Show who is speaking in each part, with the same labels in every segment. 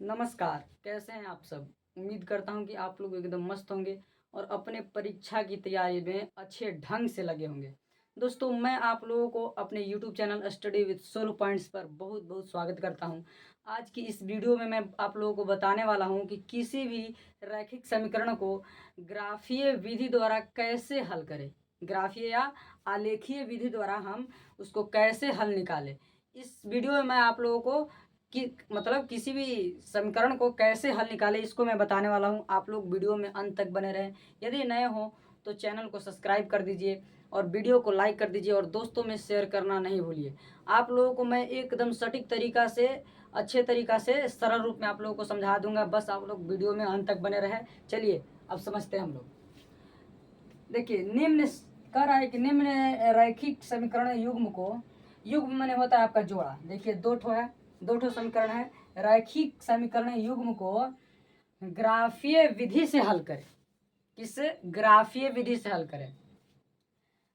Speaker 1: नमस्कार, कैसे हैं आप सब? उम्मीद करता हूँ कि आप लोग एकदम मस्त होंगे और अपने परीक्षा की तैयारी में अच्छे ढंग से लगे होंगे। दोस्तों, मैं आप लोगों को अपने YouTube channel study with 16 points पर बहुत-बहुत स्वागत करता हूँ। आज की इस वीडियो में मैं आप लोगों को बताने वाला हूँ कि किसी भी रैखिक समीकरण को ग्राफीय विधि द्वारा कैसे हल करें। ग्राफीय या आलेखीय विधि द्वारा हम उसको कैसे हल निकालें। इस वीडियो में मैं आप लोगों को कि मतलब किसी भी समीकरण को कैसे हल निकालें इसको मैं बताने वाला हूँ। आप लोग वीडियो में अंत तक बने रहें। यदि नए हों तो चैनल को सब्सक्राइब कर दीजिए और वीडियो को लाइक कर दीजिए और दोस्तों में शेयर करना नहीं भूलिए। आप लोगों को मैं एकदम सटीक तरीका से, अच्छे तरीका से, सरल रूप में आप लोगों को समझा दूंगा। बस आप लोग वीडियो में अंत तक बने रहें। चलिए अब समझते हैं हम लोग। देखिए, निम्न कह रहा है कि निम्न रैखिक समीकरण युग्म को, युग्म माने होता है आपका जोड़ा। देखिए, दो ठो समीकरण है। रैखिक समीकरण युग्म को ग्राफीय विधि से हल करें। किससे? ग्राफीय विधि से हल करें।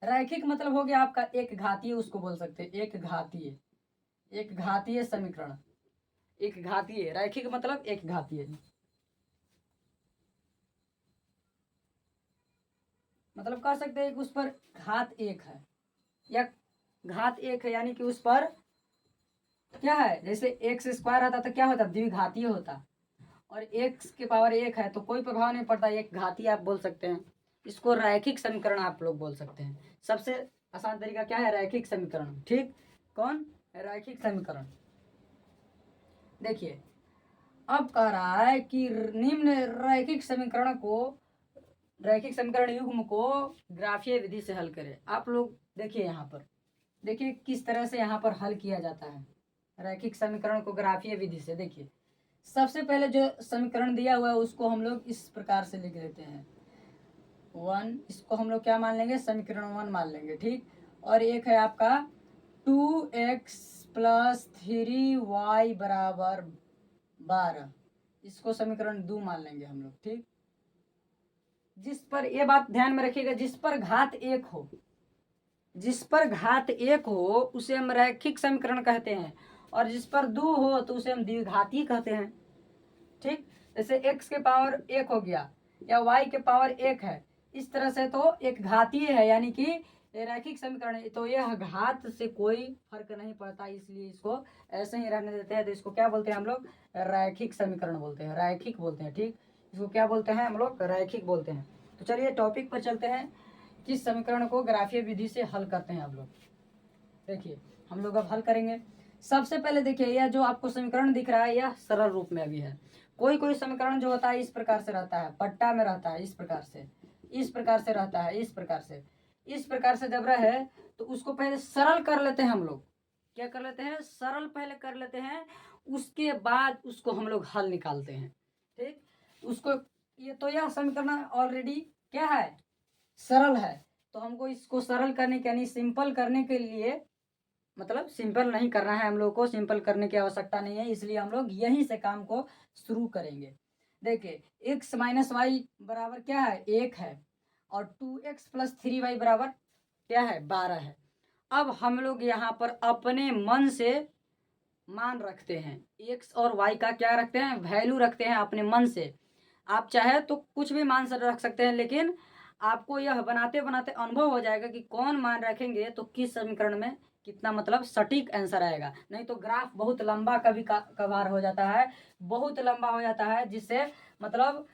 Speaker 1: रैखिक मतलब हो गया आपका एक घातीय, उसको बोल सकते हैं एक घातीय समीकरण। एक घातीय, रैखिक मतलब एक घातीय, मतलब कह सकते हैं कि उस पर घात एक है या घात एक है, यानी कि उस पर क्या है, जैसे एक्स स्क्वायर होता तो क्या होता, द्विघातीय होता। और एक्स के पावर एक है तो कोई प्रभाव नहीं पड़ता, एक घातीय आप बोल सकते हैं। इसको रैखिक समीकरण आप लोग बोल सकते हैं। सबसे आसान तरीका क्या है? रैखिक समीकरण। ठीक, कौन? रैखिक समीकरण। देखिए, अब कह रहा है कि निम्न रैखिक समीकरण युग्म को ग्राफीय विधि से हल करें। आप लोग देखिए, यहाँ पर देखिए किस तरह से यहाँ पर हल किया जाता है रैखिक समीकरण को ग्राफीय विधि से। देखिए, सबसे पहले जो समीकरण दिया हुआ है उसको हम लोग इस प्रकार से लिख लेते हैं। वन, इसको हम लोग क्या मान लेंगे? समीकरण वन मान लेंगे। ठीक, और एक है आपका 2x प्लस 3y बराबर 12, इसको समीकरण दो मान लेंगे हम लोग। ठीक, जिस पर, ये बात ध्यान में रखिएगा, जिस पर घात एक हो उसे हम रैखिक समीकरण कहते हैं, और जिस पर दो हो तो उसे हम द्विघाती कहते हैं। ठीक, जैसे x के पावर एक हो गया या y के पावर एक है, इस तरह से तो एक घातीय है, यानी कि रैखिक समीकरण है, तो यह घात से कोई फर्क नहीं पड़ता, इसलिए इसको ऐसे ही रहने देते हैं। तो इसको क्या बोलते हैं हम लोग? रैखिक समीकरण बोलते हैं, रैखिक बोलते हैं। ठीक, इसको क्या बोलते हैं हम लोग? रैखिक बोलते हैं। तो चलिए टॉपिक पर चलते हैं, किस समीकरण को ग्राफीय विधि से हल करते हैं आप लोग। देखिए, हम लोग अब हल करेंगे। सबसे पहले देखिए, यह जो आपको समीकरण दिख रहा है यह सरल रूप में अभी है। कोई कोई समीकरण जो होता है इस प्रकार से रहता है, पट्टा में रहता है, इस प्रकार से रहता है, इस प्रकार से जब रहे तो उसको पहले सरल कर लेते हैं हम लोग। क्या कर लेते हैं? सरल पहले कर लेते हैं, उसके बाद उसको हम लोग हल निकालते हैं। ठीक, उसको, ये तो यह समीकरण ऑलरेडी क्या है? सरल है। तो हमको इसको सरल करने के, यानी सिंपल करने के लिए, मतलब सिंपल नहीं करना है, हम लोग को सिंपल करने की आवश्यकता नहीं है, इसलिए हम लोग यहीं से काम को शुरू करेंगे। देखिए, x माइनस वाई बराबर क्या है? एक है, और 2x प्लस 3y बराबर क्या है? 12 है। अब हम लोग यहाँ पर अपने मन से मान रखते हैं, x और y का क्या रखते हैं? वैल्यू रखते हैं अपने मन से। आप चाहे तो कुछ भी मान से रख सकते हैं, लेकिन आपको यह बनाते बनाते अनुभव हो जाएगा कि कौन मान रखेंगे तो किस समीकरण में कितना मतलब सटीक आंसर आएगा। नहीं तो ग्राफ बहुत लंबा कभी कभार हो जाता है, बहुत लंबा हो जाता है, जिससे मतलब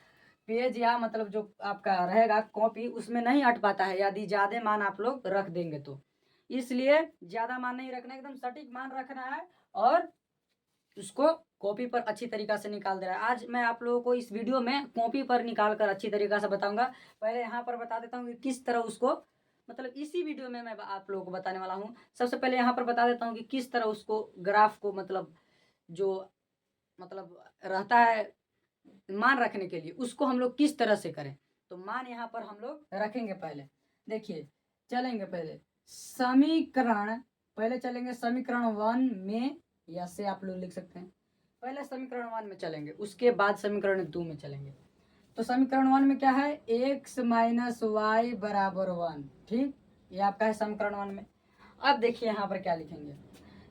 Speaker 1: पेज या मतलब जो आपका रहेगा कॉपी उसमें नहीं अट पाता है, यदि ज़्यादा मान आप लोग रख देंगे तो। इसलिए ज़्यादा मान नहीं रखना, एकदम सटीक मान रखना है और उसको कॉपी पर अच्छी तरीका से निकाल दे रहा है। आज मैं आप लोगों को इस वीडियो में कॉपी पर निकाल कर अच्छी तरीका से बताऊंगा। पहले यहाँ पर बता देता हूँ कि किस तरह उसको, मतलब इसी वीडियो में मैं आप लोगों को बताने वाला हूँ। सबसे पहले यहाँ पर बता देता हूँ कि किस तरह उसको ग्राफ को, मतलब जो मतलब रहता है मान रखने के लिए, उसको हम लोग किस तरह से करें। तो मान यहाँ पर हम लोग रखेंगे पहले। देखिए, चलेंगे पहले चलेंगे समीकरण वन में, या से आप लोग लिख सकते हैं। पहले समीकरण वन में चलेंगे, उसके बाद समीकरण दो में चलेंगे। तो समीकरण वन में क्या है? एक्स माइनस वाई बराबर वन। ठीक, ये आपका है समीकरण वन में। अब देखिए यहाँ पर क्या लिखेंगे,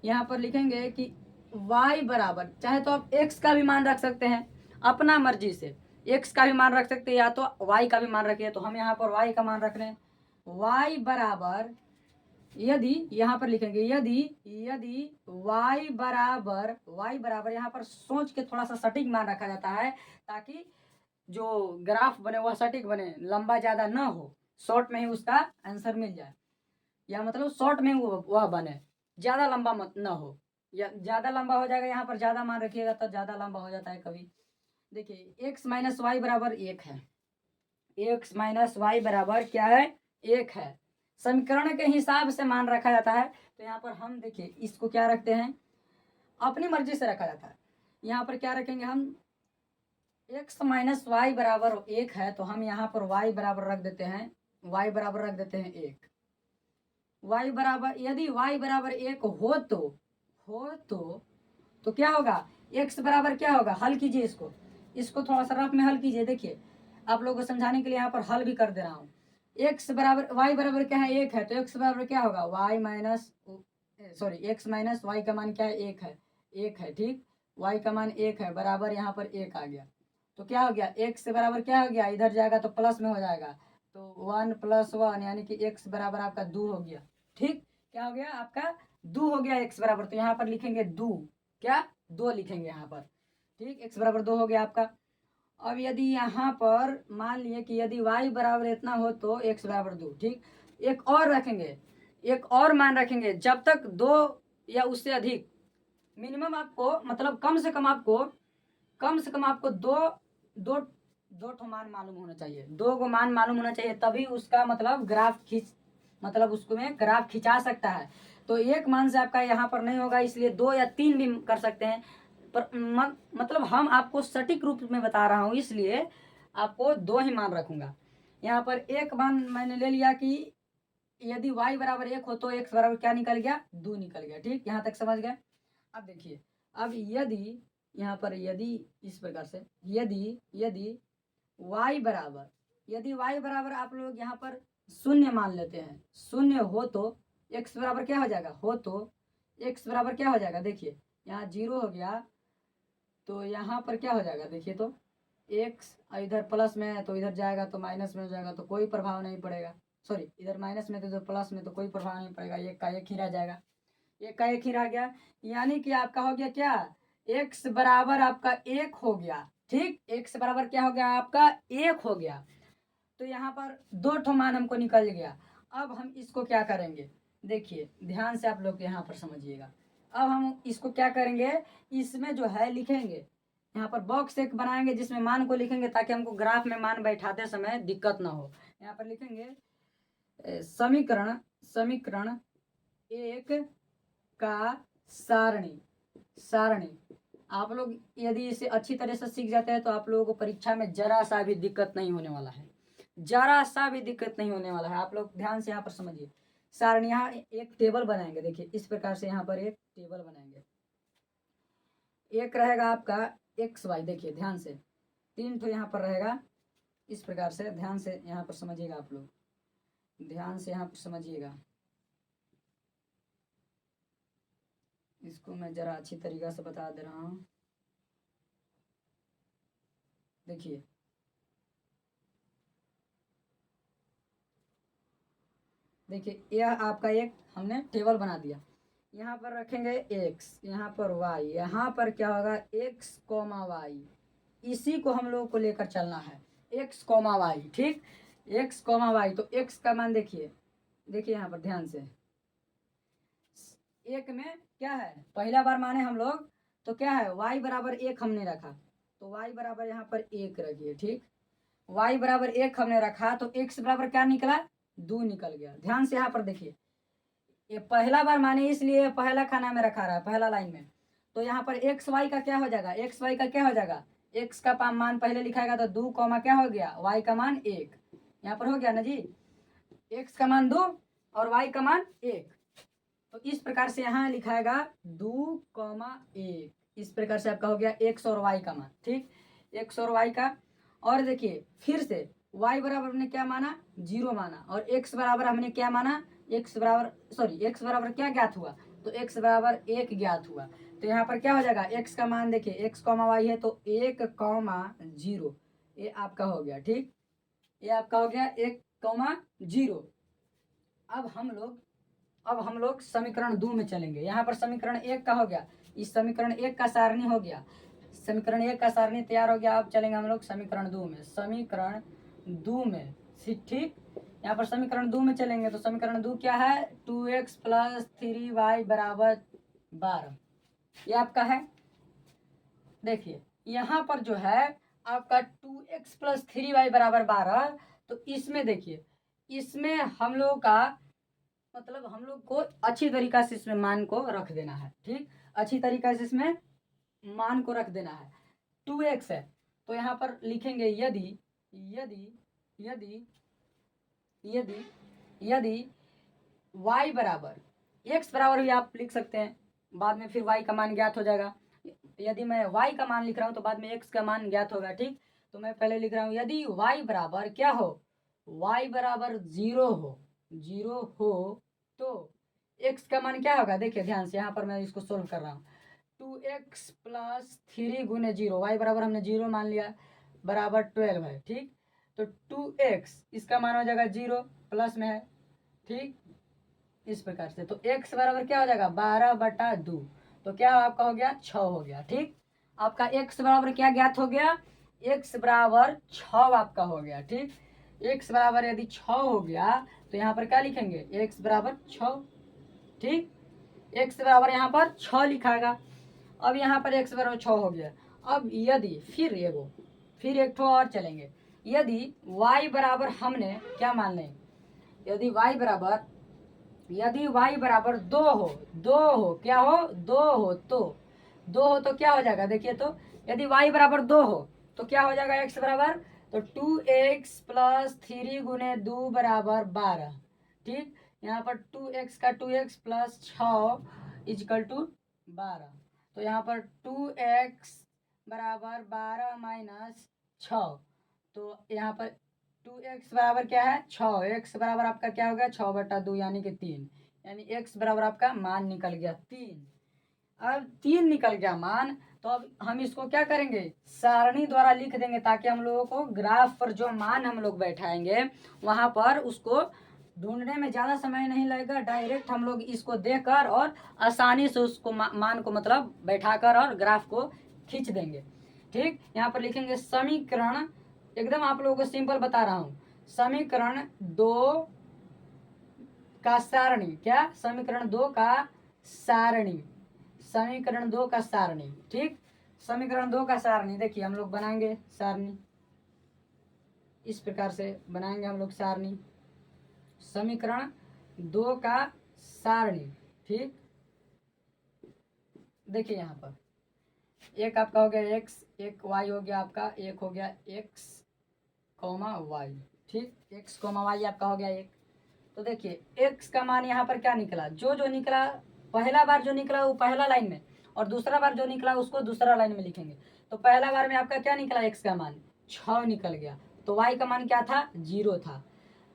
Speaker 1: यहाँ पर लिखेंगे कि y बराबर, चाहे तो आप x का भी मान रख सकते हैं अपना मर्जी से, x का भी मान रख सकते हैं या तो y का भी मान रखिए। तो हम यहाँ पर y का मान रख रहे हैं। y बराबर, यदि यहाँ पर लिखेंगे यदि यदि y बराबर यहाँ पर सोच के थोड़ा सा सटीक मान रखा जाता है ताकि जो ग्राफ बने वह सटीक बने, लंबा ज़्यादा ना हो, शॉर्ट में ही उसका आंसर मिल जाए, या मतलब शॉर्ट में वह बने, ज़्यादा लंबा मत ना हो, या ज़्यादा लंबा हो जाएगा यहाँ पर ज़्यादा मान रखिएगा तो ज़्यादा लंबा हो जाता है कभी। देखिए x माइनस वाई बराबर 1 है, x माइनस वाई बराबर क्या है, 1 है। समीकरण के हिसाब से मान रखा जाता है। तो यहाँ पर हम देखिए इसको क्या रखते हैं, अपनी मर्जी से रखा जाता है। यहाँ पर क्या रखेंगे हम, x माइनस वाई बराबर 1 है तो हम यहाँ पर y बराबर रख देते हैं, y बराबर रख देते हैं 1। y बराबर, यदि y बराबर 1 तो क्या होगा, x बराबर क्या होगा, हल कीजिए इसको थोड़ा सा रफ में हल कीजिए। देखिए आप लोगों को समझाने के लिए यहाँ पर हल भी कर दे रहा हूँ। x बराबर, y बराबर क्या है, 1 है, तो x बराबर क्या होगा, x माइनस वाई का मान क्या है, 1 है, 1 है, ठीक। y का मान 1 है बराबर यहाँ पर 1 आ गया, तो क्या हो गया, x बराबर क्या हो गया, इधर जाएगा तो प्लस में हो जाएगा, तो 1 + 1 यानी कि x बराबर आपका 2 हो गया, ठीक। क्या हो गया आपका, 2 हो गया x बराबर, तो यहाँ पर लिखेंगे 2, क्या 2 लिखेंगे यहाँ पर, ठीक। x बराबर 2 हो गया आपका। अब यदि यहाँ पर मान लिए कि यदि y बराबर इतना हो तो x बराबर 2, ठीक। एक और रखेंगे, एक और मान रखेंगे, जब तक 2 या उससे अधिक, मिनिमम आपको मतलब कम से कम आपको दो ठो मान मालूम होना चाहिए, 2 को मान मालूम होना चाहिए, तभी उसका मतलब मतलब उसको में ग्राफ खिंचा सकता है। तो एक मान से आपका यहाँ पर नहीं होगा, इसलिए 2 या 3 भी कर सकते हैं, पर मतलब हम आपको सटीक रूप में बता रहा हूँ, इसलिए आपको 2 ही मान रखूंगा। यहाँ पर एक मान मैंने ले लिया कि यदि y बराबर 1 हो तो x बराबर क्या निकल गया, 2 निकल गया, ठीक। यहाँ तक समझ गए। अब देखिए, अब यदि यहाँ पर यदि इस प्रकार से यदि y बराबर आप लोग यहाँ पर शून्य मान लेते हैं, शून्य हो तो x बराबर क्या हो जाएगा, x बराबर क्या हो जाएगा, देखिए यहाँ 0 हो गया, तो यहाँ पर क्या हो जाएगा, देखिए तो x इधर प्लस में है तो इधर जाएगा तो माइनस में हो जाएगा, तो कोई प्रभाव नहीं पड़ेगा। सॉरी, इधर माइनस में तो इधर प्लस में, तो कोई प्रभाव नहीं पड़ेगा, एक का एक ही रह जाएगा, एक का एक ही रह गया, यानी कि आपका हो गया क्या, x बराबर आपका 1 हो गया, ठीक। x बराबर क्या हो गया आपका, 1 हो गया। तो यहाँ पर 2 ठो मान हमको निकल गया। अब हम इसको क्या करेंगे, देखिए ध्यान से आप लोग यहाँ पर समझिएगा। अब हम इसको क्या करेंगे, इसमें जो है लिखेंगे, यहाँ पर बॉक्स एक बनाएंगे जिसमें मान को लिखेंगे ताकि हमको ग्राफ में मान बैठाते समय दिक्कत ना हो। यहाँ पर लिखेंगे समीकरण 1 का सारणी। आप लोग यदि इसे अच्छी तरह से सीख जाते हैं तो आप लोगों को परीक्षा में जरा सा भी दिक्कत नहीं होने वाला है, जरा सा भी दिक्कत नहीं होने वाला है। आप लोग ध्यान से यहाँ पर समझिए, सारणी, यहाँ एक टेबल बनाएंगे, देखिए इस प्रकार से यहाँ पर एक टेबल बनाएंगे, एक रहेगा आपका XY, देखिए ध्यान से 3 तो यहाँ पर रहेगा, इस प्रकार से ध्यान से यहाँ पर समझिएगा, आप लोग ध्यान से यहाँ पर समझिएगा। इसको मैं जरा अच्छी तरीक़ा से बता दे रहा हूँ, देखिए यह आपका एक हमने टेबल बना दिया। यहाँ पर रखेंगे x, यहाँ पर y, यहाँ पर क्या होगा x, y, इसी को हम लोगों को लेकर चलना है, x, y, ठीक। x, y, तो x का मान देखिए यहाँ पर ध्यान से, एक में क्या है, पहला बार माने हम लोग तो क्या है, y बराबर 1 हमने रखा, तो y बराबर यहाँ पर 1 रखिए, ठीक। y बराबर 1 हमने रखा तो x बराबर क्या निकला, 2 निकल गया। ध्यान से यहाँ पर देखिए, ये पहला बार माने इसलिए पहला खाना में रखा रहा है, पहला लाइन में, तो यहाँ पर एक्स वाई का क्या हो जाएगा, एक्स का मान पहले लिखाएगा तो 2 क्या हो गया, y का मान 1, यहाँ पर हो गया ना जी, x का मान 2 और y का मान 1, तो इस प्रकार से यहाँ लिखाएगा 2, 1, इस प्रकार से आपका हो गया x और y का मान, ठीक, x और y का। और देखिए फिर से y बराबर हमने क्या माना, 0 माना, और x बराबर हमने क्या माना, x बराबर क्या ज्ञात हुआ, तो x बराबर 1 ज्ञात हुआ। तो यहाँ पर क्या हो जाएगा, x का मान देखिए x कॉमा वाई है तो 1,0 ये आपका हो गया। ठीक, ये आपका हो गया 1,0। अब हम लोग समीकरण 2 में चलेंगे। यहाँ पर समीकरण 1 का हो गया, इस समीकरण 1 का सारणी हो गया, समीकरण 1 का सारणी तैयार हो गया। अब चलेंगे हम लोग समीकरण 2 में। समीकरण 2 में ठीक, यहाँ पर समीकरण 2 में चलेंगे तो समीकरण 2 क्या है, 2x + 3y = 12, ये आपका है। देखिए यहाँ पर जो है आपका 2x + 3y = 12, तो इसमें देखिए, इसमें हम लोग का मतलब हम लोग को अच्छी तरीका से इसमें मान को रख देना है। ठीक, अच्छी तरीका से इसमें मान को रख देना है। 2x है तो यहाँ पर लिखेंगे यदि यदि यदि यदि यदि y बराबर, x बराबर भी आप लिख सकते हैं, बाद में फिर y का मान ज्ञात हो जाएगा। यदि मैं y का मान लिख रहा हूँ तो बाद में x का मान ज्ञात होगा। ठीक, तो मैं पहले लिख रहा हूँ यदि y बराबर क्या हो, y बराबर 0 हो तो x का मान क्या होगा। देखिए ध्यान से, यहाँ पर मैं इसको सोल्व कर रहा हूँ। 2x + 3 × 0, y बराबर हमने 0 मान लिया, बराबर 12 है। ठीक, तो 2x इसका मान हो जाएगा 0, प्लस में है। ठीक, इस प्रकार से तो x बराबर क्या हो जाएगा, 12/2, तो क्या आपका हो गया 6 हो गया। ठीक, आपका x बराबर क्या ज्ञात हो गया, x बराबर 6 आपका हो गया। ठीक, x बराबर यदि 6 हो गया तो यहाँ पर क्या लिखेंगे, x बराबर 6। ठीक, x बराबर यहाँ पर 6 लिखाएगा। अब यहाँ पर x बराबर 6 हो गया। अब यदि फिर एक ठो और चलेंगे, यदि y बराबर हमने क्या मान लें, यदि y बराबर 2 हो, क्या हो, 2 हो तो क्या हो जाएगा। देखिए तो यदि y बराबर 2 हो तो क्या हो जाएगा, x बराबर, तो 2x + 3 × 2 = 12। ठीक, यहाँ पर 2x का 2x + 6 = 12, तो यहाँ पर 2x बराबर 12 - 6, तो यहाँ पर 2x बराबर क्या है 6, x बराबर आपका क्या हो गया 6/2 यानी कि 3, यानी x बराबर आपका मान निकल गया 3। अब 3 निकल गया मान, तो अब हम इसको क्या करेंगे, सारणी द्वारा लिख देंगे, ताकि हम लोगों को ग्राफ पर जो मान हम लोग बैठाएंगे वहाँ पर उसको ढूंढने में ज़्यादा समय नहीं लगेगा। डायरेक्ट हम लोग इसको देकर और आसानी से उसको मान को मतलब बैठाकर और ग्राफ को खींच देंगे। ठीक, यहाँ पर लिखेंगे समीकरण, एकदम आप लोगों को सिंपल बता रहा हूँ, समीकरण 2 का सारणी, क्या, समीकरण 2 का सारणी, समीकरण 2 का सारणी। ठीक, समीकरण 2 का सारणी देखिए हम लोग बनाएंगे सारणी, इस प्रकार से बनाएंगे हम लोग सारणी, समीकरण 2 का सारणी। ठीक, देखिए यहाँ पर एक आपका हो गया x, एक y हो गया आपका, एक हो गया x, y। ठीक, x, y आपका हो गया एक। तो देखिए x का मान यहाँ पर क्या निकला, जो निकला, पहला बार जो निकला वो पहला लाइन में, और दूसरा बार जो निकला उसको दूसरा लाइन में लिखेंगे। तो पहला बार में आपका क्या निकला, x का मान 6 निकल गया, तो y का मान क्या था, 0 था।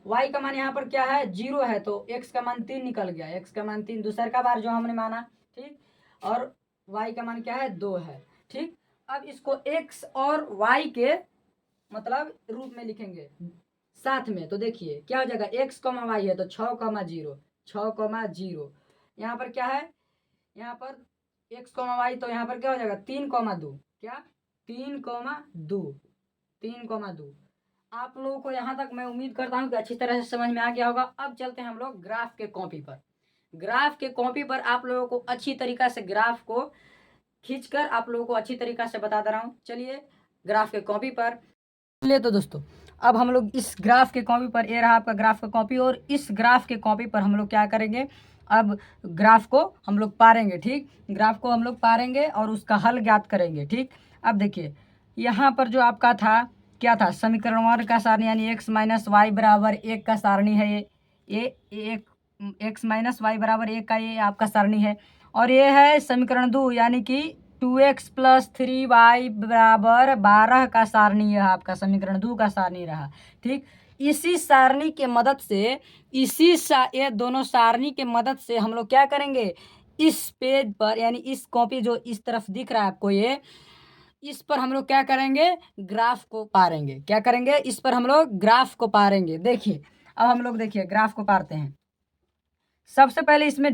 Speaker 1: y का मान यहाँ पर क्या है, 0 है, तो x का मान 3 निकल गया, x का मान 3 दूसरा का बार जो हमने माना। ठीक, और y का मान क्या है, 2 है। ठीक, अब इसको x और y के मतलब रूप में लिखेंगे साथ में, तो देखिए क्या हो जाएगा, x, y है तो 6,0, 6,0। यहाँ पर क्या है, यहाँ पर x, y, तो यहाँ पर क्या हो जाएगा 3,2, क्या, 3,2, 3,2। आप लोगों को यहाँ तक मैं उम्मीद करता हूँ कि अच्छी तरह से समझ में आ गया होगा। अब चलते हैं हम लोग ग्राफ के कॉपी पर। ग्राफ के कॉपी पर आप लोगों को अच्छी तरीका से ग्राफ को खींचकर आप लोगों को अच्छी तरीका से बता दे रहा हूँ। चलिए ग्राफ के कॉपी पर चलिए। तो दोस्तों अब हम लोग इस ग्राफ के कॉपी पर, ये रहा आपका ग्राफ का कॉपी, और इस ग्राफ के कॉपी पर हम लोग क्या करेंगे, अब ग्राफ को हम लोग पारेंगे। ठीक, ग्राफ को हम लोग पारेंगे और उसका हल ज्ञात करेंगे। ठीक, अब देखिए यहाँ पर जो आपका था क्या था, समीकरण 1 का सारणी यानी x - y = 1 का सारणी है, ये x - y = 1 का ये आपका सारणी है। और ये है समीकरण 2 यानी कि 2x + 3y = 12 का सारणी है, आपका समीकरण 2 का सारणी रहा। ठीक, इसी सारणी के मदद से, ये दोनों सारणी के मदद से हम लोग क्या करेंगे, इस पेज पर यानी इस कॉपी जो इस तरफ दिख रहा है आपको ये, इस पर हम लोग क्या करेंगे, ग्राफ को पारेंगे। क्या करेंगे, इस पर हम लोग ग्राफ को पारेंगे। देखिए अब हम लोग देखिए ग्राफ को पारते हैं। सबसे पहले इसमें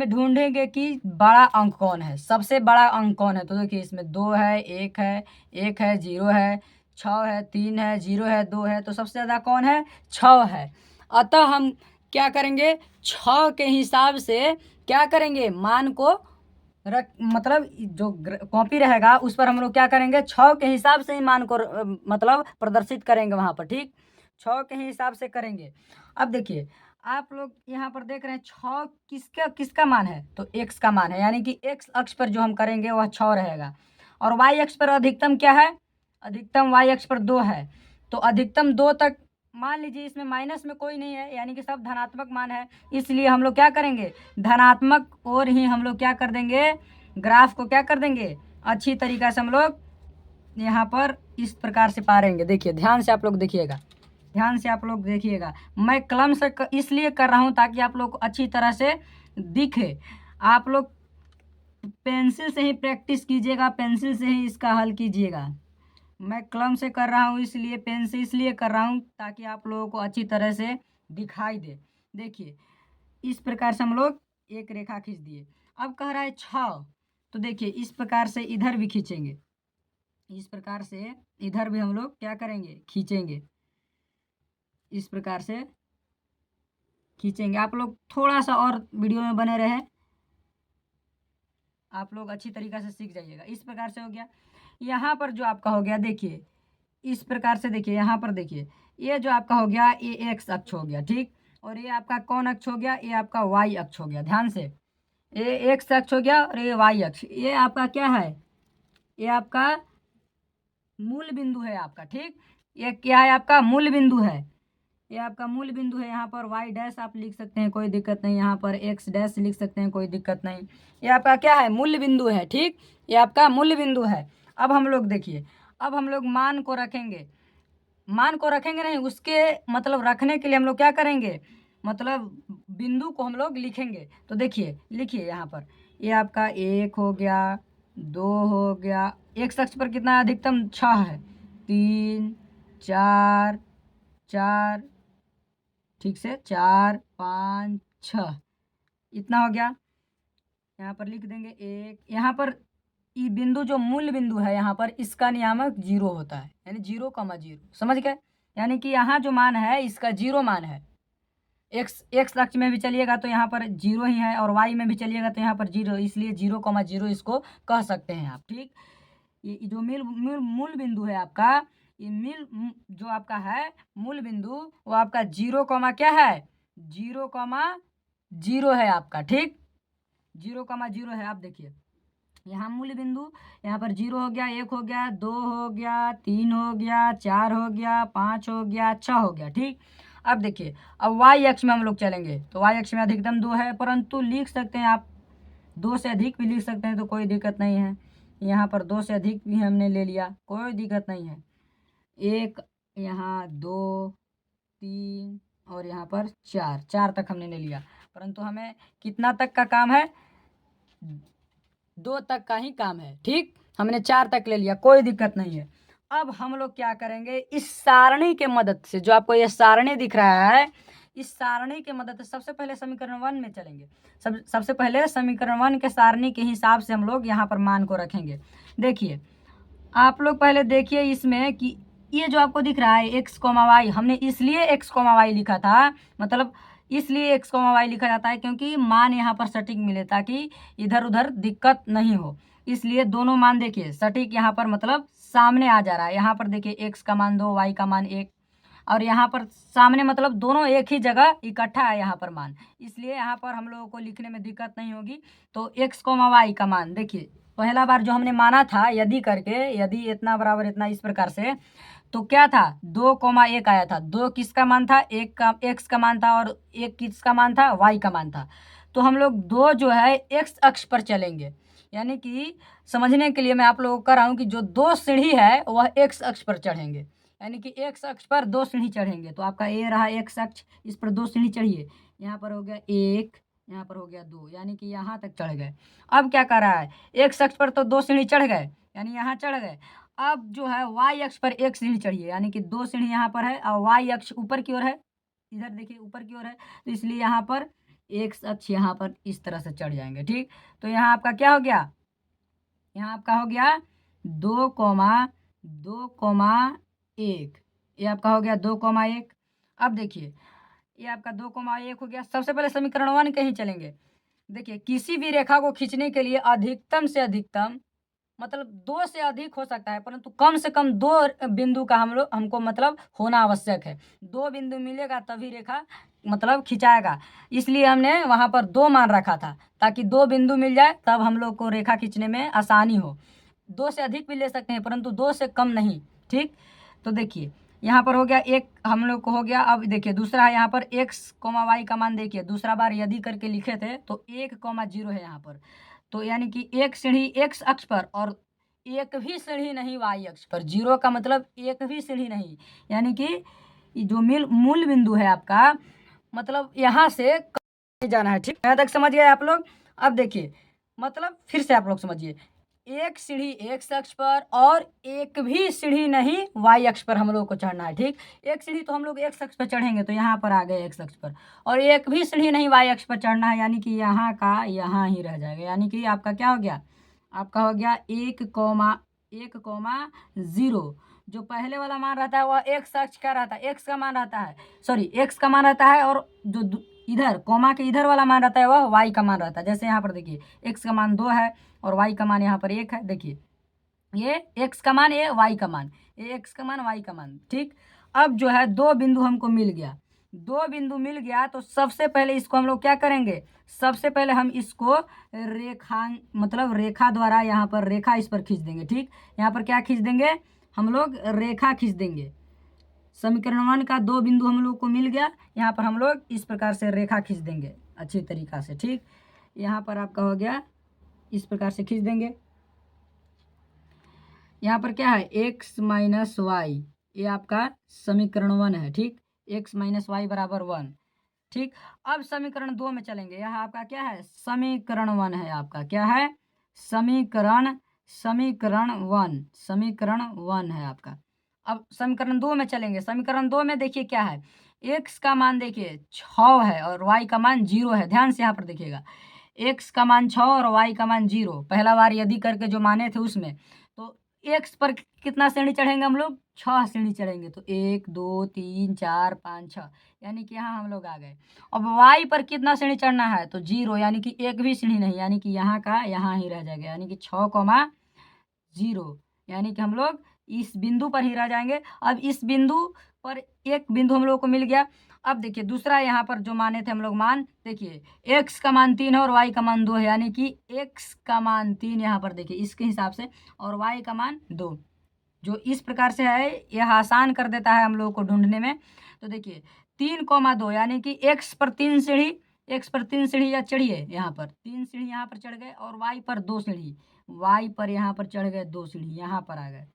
Speaker 1: ढूंढेंगे कि बड़ा अंक कौन है, सबसे बड़ा अंक कौन है। तो देखिए इसमें 2 है, 1 है, 1 है, 0 है, 6 है, 3 है, 0 है, 2 है। तो सबसे ज़्यादा कौन है, 6 है। अतः हम क्या करेंगे, 6 के हिसाब से क्या करेंगे, मान को रख, मतलब जो कॉपी रहेगा उस पर हम लोग क्या करेंगे, 6 के हिसाब से ही मान को मतलब प्रदर्शित करेंगे वहाँ पर। ठीक, 6 के ही हिसाब से करेंगे। अब देखिए आप लोग यहाँ पर देख रहे हैं 6 किसका किसका मान है, तो x का मान है, यानी कि x अक्ष पर जो हम करेंगे वह 6 रहेगा। और y अक्ष पर अधिकतम क्या है, अधिकतम y अक्ष पर 2 है। तो अधिकतम 2 तक मान लीजिए इसमें माइनस में कोई नहीं है, यानी कि सब धनात्मक मान है, इसलिए हम लोग क्या करेंगे, धनात्मक और ही हम लोग क्या कर देंगे, ग्राफ को क्या कर देंगे, अच्छी तरीक़ा से हम लोग यहाँ पर इस प्रकार से पारेंगे। देखिए ध्यान से आप लोग देखिएगा, ध्यान से आप लोग देखिएगा। मैं कलम से इसलिए कर रहा हूँ ताकि आप लोग को अच्छी तरह से दिखे। आप लोग पेंसिल से ही प्रैक्टिस कीजिएगा, पेंसिल से ही इसका हल कीजिएगा। मैं कलम से कर रहा हूँ इसलिए, पेन से इसलिए कर रहा हूँ ताकि आप लोगों को अच्छी तरह से दिखाई दे। देखिए इस प्रकार से हम लोग एक रेखा खींच दिए। अब कह रहा है 6, तो देखिए इस प्रकार से इधर भी खींचेंगे, इस प्रकार से इधर भी हम लोग क्या करेंगे, खींचेंगे, इस प्रकार से खींचेंगे। आप लोग थोड़ा सा और वीडियो में बने रहे, आप लोग अच्छी तरीक़ा से सीख जाइएगा। इस प्रकार से हो गया। यहाँ पर जो आपका हो गया, देखिए इस प्रकार से देखिए, यहाँ पर देखिए ये जो आपका हो गया ये एक्स अक्ष हो गया। ठीक, और ये आपका कौन अक्ष हो गया, ये आपका वाई अक्ष हो गया। ध्यान से, ये एक्स अक्ष हो गया और ये वाई अक्ष, ये आपका क्या है, ये आपका मूल बिंदु है आपका। ठीक, ये क्या है, आपका मूल बिंदु है, ये आपका मूल बिंदु है। यहाँ पर वाई डैश आप लिख सकते हैं, कोई दिक्कत नहीं। यहाँ पर एक्स डैश लिख सकते हैं, कोई दिक्कत नहीं। ये आपका क्या है, मूल बिंदु है। ठीक, ये आपका मूल बिंदु है। अब हम लोग देखिए, अब हम लोग मान को रखेंगे, मान को रखेंगे नहीं, उसके मतलब रखने के लिए हम लोग क्या करेंगे, मतलब बिंदु को हम लोग लिखेंगे। तो देखिए लिखिए यहाँ पर, ये आपका 1 हो गया, 2 हो गया, एक अक्ष पर कितना अधिकतम 6 है, 3 4 4, ठीक से 4 5 6, इतना हो गया। यहाँ पर लिख देंगे 1। यहाँ पर ये बिंदु जो मूल बिंदु है, यहाँ पर इसका नियामक 0 होता है, यानी 0,0, समझ गए। यानी कि यहाँ जो मान है इसका 0 मान है। एक्स अक्ष में भी चलिएगा तो यहाँ पर 0 ही है, और वाई में भी चलिएगा तो यहाँ पर 0, इसलिए 0,0 इसको कह सकते हैं आप। ठीक, ये जो मूल बिंदु है आपका, ये जो आपका है मूल बिंदु, वो आपका 0, क्या है, 0,0 है आपका। ठीक, 0,0 है। आप देखिए यहाँ मूल बिंदु, यहाँ पर 0 हो गया, 1 हो गया, 2 हो गया, 3 हो गया, 4 हो गया, 5 हो गया, 6 हो गया। ठीक, अब देखिए, अब वाई अक्ष में हम लोग चलेंगे तो वाई अक्ष में अधिकतम 2 है, परंतु लिख सकते हैं आप 2 से अधिक भी लिख सकते हैं, तो कोई दिक्कत नहीं है। यहाँ पर 2 से अधिक भी हमने ले लिया, कोई दिक्कत नहीं है। 1, यहाँ 2 3 और यहाँ पर 4 तक हमने ले लिया, परंतु हमें कितना तक का काम है, 2 तक का ही काम है। ठीक, हमने 4 तक ले लिया, कोई दिक्कत नहीं है। अब हम लोग क्या करेंगे, इस सारणी के मदद से, जो आपको ये सारणी दिख रहा है, इस सारणी के मदद से सबसे पहले समीकरण 1 में चलेंगे। सबसे पहले समीकरण 1 के सारणी के हिसाब से हम लोग यहाँ पर मान को रखेंगे। देखिए आप लोग पहले देखिए इसमें कि ये जो आपको दिख रहा है एक्स कोमा वाई, हमने इसलिए एक्स कोमा वाई लिखा था, मतलब इसलिए एक्स कोमा वाई लिखा जाता है क्योंकि मान यहाँ पर सटीक मिले, ताकि इधर उधर दिक्कत नहीं हो। इसलिए दोनों मान देखिए सटीक यहाँ पर मतलब सामने आ जा रहा है। यहाँ पर देखिए एक्स का मान 2, वाई का मान 1, और यहाँ पर सामने मतलब दोनों एक ही जगह इकट्ठा है यहाँ पर मान, इसलिए यहाँ पर हम लोगों को लिखने में दिक्कत नहीं होगी। तो एक्स कोमा वाई का मान देखिए, पहला बार जो हमने माना था यदि करके, यदि इतना बराबर इतना, इस प्रकार से, तो क्या था 2,1 आया था। 2 किसका मान था, एक का एक्स का मान था, और 1 किसका मान था, वाई का मान था। तो हम लोग 2 जो है एक्स अक्ष पर चलेंगे, यानी कि समझने के लिए मैं आप लोगों को कर रहा हूँ कि जो 2 सीढ़ी है वह एक्स अक्ष पर चढ़ेंगे, यानी कि एक्स अक्ष पर 2 सीढ़ी चढ़ेंगे। तो आपका ये रहा एक्स अक्ष, इस पर 2 सीढ़ी चढ़िए। यहाँ पर हो गया 1 यहाँ पर हो गया 2, यानी कि यहाँ तक चढ़ गए। अब क्या कर रहा है, x अक्ष पर तो 2 सीढ़ी चढ़ गए, यानी यहाँ चढ़ गए। अब जो है y अक्ष पर 1 सीढ़ी चढ़िए, यानी कि 2 सीढ़ी यहाँ पर है और y अक्ष ऊपर की ओर है, इधर देखिए ऊपर की ओर है, तो इसलिए यहाँ पर x अक्ष यहाँ पर इस तरह से चढ़ जाएंगे। ठीक, तो यहाँ आपका क्या हो गया, यहाँ आपका हो गया 2,1, ये आपका हो गया 2,1। अब देखिए ये आपका 2,1 हो गया। सबसे पहले समीकरण 1 के ही चलेंगे। देखिए किसी भी रेखा को खींचने के लिए अधिकतम से अधिकतम मतलब 2 से अधिक हो सकता है, परंतु कम से कम 2 बिंदु का हमको मतलब होना आवश्यक है। 2 बिंदु मिलेगा तभी रेखा मतलब खिंचाएगा, इसलिए हमने वहाँ पर 2 मान रखा था, ताकि 2 बिंदु मिल जाए तब हम लोग को रेखा खींचने में आसानी हो। 2 से अधिक भी ले सकते हैं, परंतु 2 से कम नहीं। ठीक, तो देखिए यहाँ पर हो गया एक हम लोग को हो गया। अब देखिए दूसरा है यहाँ पर x, y का मान देखिए, दूसरा बार यदि करके लिखे थे तो 1,0 है यहाँ पर, तो यानी कि एक सीढ़ी x अक्ष पर और एक भी सीढ़ी नहीं y अक्ष पर। 0 का मतलब एक भी सीढ़ी नहीं, यानी कि जो मूल बिंदु है आपका, मतलब यहाँ से जाना है। ठीक, यहाँ तक समझ गए आप लोग। अब देखिए मतलब फिर से आप लोग समझिए, एक सीढ़ी x अक्ष पर और एक भी सीढ़ी नहीं y अक्ष पर हम लोग को चढ़ना है। ठीक, एक सीढ़ी तो हम लोग x अक्ष पर चढ़ेंगे तो यहाँ पर आ गए x अक्ष पर, और एक भी सीढ़ी नहीं y अक्ष पर चढ़ना है, यानी कि यहाँ का यहाँ ही रह जाएगा। यानी कि आपका क्या हो गया, आपका हो गया 1,0। जो पहले वाला मान रहता है वह x अक्ष का रहता है, x का मान रहता है, सॉरी x का मान रहता है, और जो इधर कोमा के इधर वाला मान रहता है वह y का मान रहता है। जैसे यहाँ पर देखिए x का मान 2 है और y का मान यहाँ पर 1 है। देखिए ये x का मान, ये y का मान, ये x का मान, y का मान। ठीक, अब जो है 2 बिंदु हमको मिल गया, 2 बिंदु मिल गया तो सबसे पहले इसको हम लोग क्या करेंगे, सबसे पहले हम इसको रेखा मतलब रेखा द्वारा यहाँ पर रेखा इस पर खींच देंगे। ठीक, यहाँ पर क्या खींच देंगे, हम लोग रेखा खींच देंगे। समीकरण 1 का 2 बिंदु हम लोग को मिल गया, यहाँ पर हम लोग इस प्रकार से रेखा खींच देंगे अच्छी तरीका से। ठीक, यहाँ पर आपका हो गया, इस प्रकार से खींच देंगे। यहाँ पर क्या है x माइनस वाई, ये आपका समीकरण 1 है। ठीक, x माइनस वाई बराबर 1। ठीक, अब समीकरण 2 में चलेंगे। यहाँ आपका क्या है, समीकरण 1 है आपका, क्या है, समीकरण समीकरण 1 है आपका। अब समीकरण 2 में चलेंगे। समीकरण 2 में देखिए क्या है, x का मान देखिए 6 है और y का मान 0 है। ध्यान से यहाँ पर देखिएगा, x का मान 6 और y का मान 0। पहला बार यदि करके जो माने थे उसमें, तो x पर कितना सीढ़ी चढ़ेंगे हम लोग, 6 सीढ़ी चढ़ेंगे, तो 1 2 3 4 5 6, यानी कि यहाँ हम लोग आ गए। अब y पर कितना सीढ़ी चढ़ना है, तो 0, यानी कि एक भी सीढ़ी नहीं, यानी कि यहाँ का यहाँ ही रह जाएगा, यानी कि 6,0, यानी कि हम लोग इस बिंदु पर ही रह जाएंगे। अब इस बिंदु पर एक बिंदु हम लोग को मिल गया। अब देखिए दूसरा यहाँ पर जो माने थे हम लोग मान, देखिए x का मान 3 है और y का मान 2 है, यानी कि x का मान 3 यहाँ पर देखिए इसके हिसाब से, और y का मान 2। जो इस प्रकार से है यह आसान कर देता है हम लोगों को ढूंढने में। तो देखिए 3,2, यानी कि x पर 3 सीढ़ी, x पर 3 सीढ़ी या चढ़िए, यहाँ पर 3 सीढ़ी यहाँ पर चढ़ गए, और y पर 2 सीढ़ी, y पर यहाँ पर चढ़ गए 2 सीढ़ी, यहाँ पर आ गए,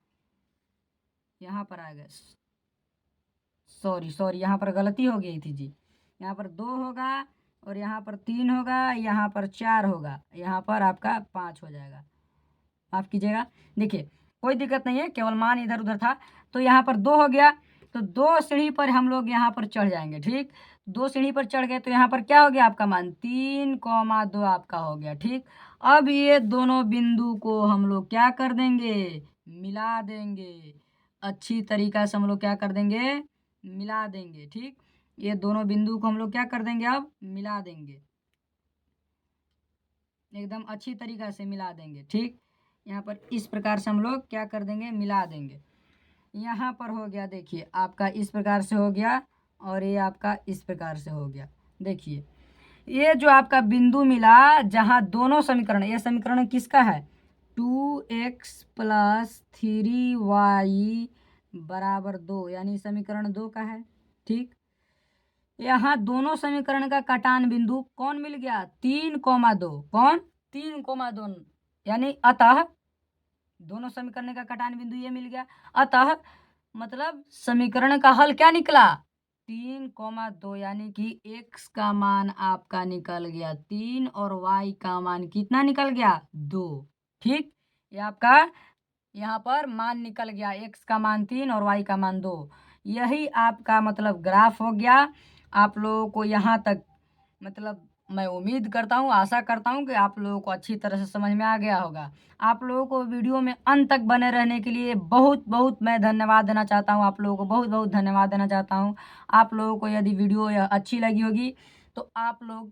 Speaker 1: यहाँ पर आ गए, सॉरी यहाँ पर गलती हो गई थी जी। यहाँ पर 2 होगा और यहाँ पर 3 होगा, यहाँ पर 4 होगा, यहाँ पर आपका 5 हो जाएगा, माफ़ कीजिएगा। देखिए कोई दिक्कत नहीं है, केवल मान इधर उधर था। तो यहाँ पर 2 हो गया, तो 2 सीढ़ी पर हम लोग यहाँ पर चढ़ जाएंगे। ठीक, 2 सीढ़ी पर चढ़ गए तो यहाँ पर क्या हो गया, आपका मान 3,2 आपका हो गया। ठीक, अब ये दोनों बिंदु को हम लोग क्या कर देंगे, मिला देंगे। अच्छी तरीका से हम लोग क्या कर देंगे, मिला देंगे। ठीक, ये दोनों बिंदु को हम लोग क्या कर देंगे, अब मिला देंगे, एकदम अच्छी तरीका से मिला देंगे। ठीक, यहाँ पर इस प्रकार से हम लोग क्या कर देंगे, मिला देंगे। यहाँ पर हो गया, देखिए आपका इस प्रकार से हो गया और ये आपका इस प्रकार से हो गया। देखिए ये जो आपका बिंदु मिला जहाँ दोनों समीकरण, ये समीकरण किसका है, 2x + 3y बराबर 2, यानी समीकरण 2 का है। ठीक, यहाँ दोनों समीकरण का कटान बिंदु कौन मिल गया, 3,2, कौन 3,2, यानी अतः दोनों समीकरण का कटान बिंदु ये मिल गया। अतः मतलब समीकरण का हल क्या निकला, 3,2 यानी कि x का मान आपका निकल गया 3 और y का मान कितना निकल गया 2। ठीक, ये आपका यहाँ पर मान निकल गया, x का मान 3 और y का मान 2। यही आपका मतलब ग्राफ हो गया। आप लोगों को यहाँ तक मतलब मैं उम्मीद करता हूँ, आशा करता हूँ कि आप लोगों को अच्छी तरह से समझ में आ गया होगा। आप लोगों को वीडियो में अंत तक बने रहने के लिए बहुत बहुत मैं धन्यवाद देना चाहता हूँ। आप लोगों को बहुत बहुत धन्यवाद देना चाहता हूँ। आप लोगों को यदि वीडियो यह अच्छी लगी होगी तो आप लोग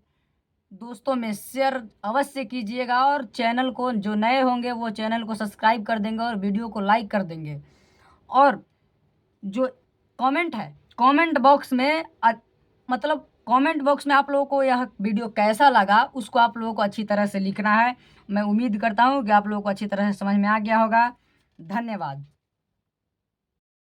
Speaker 1: दोस्तों में शेयर अवश्य कीजिएगा, और चैनल को जो नए होंगे वो चैनल को सब्सक्राइब कर देंगे और वीडियो को लाइक कर देंगे। और जो कमेंट है, कमेंट बॉक्स में मतलब कमेंट बॉक्स में आप लोगों को यह वीडियो कैसा लगा उसको आप लोगों को अच्छी तरह से लिखना है। मैं उम्मीद करता हूँ कि आप लोगों को अच्छी तरह से समझ में आ गया होगा। धन्यवाद।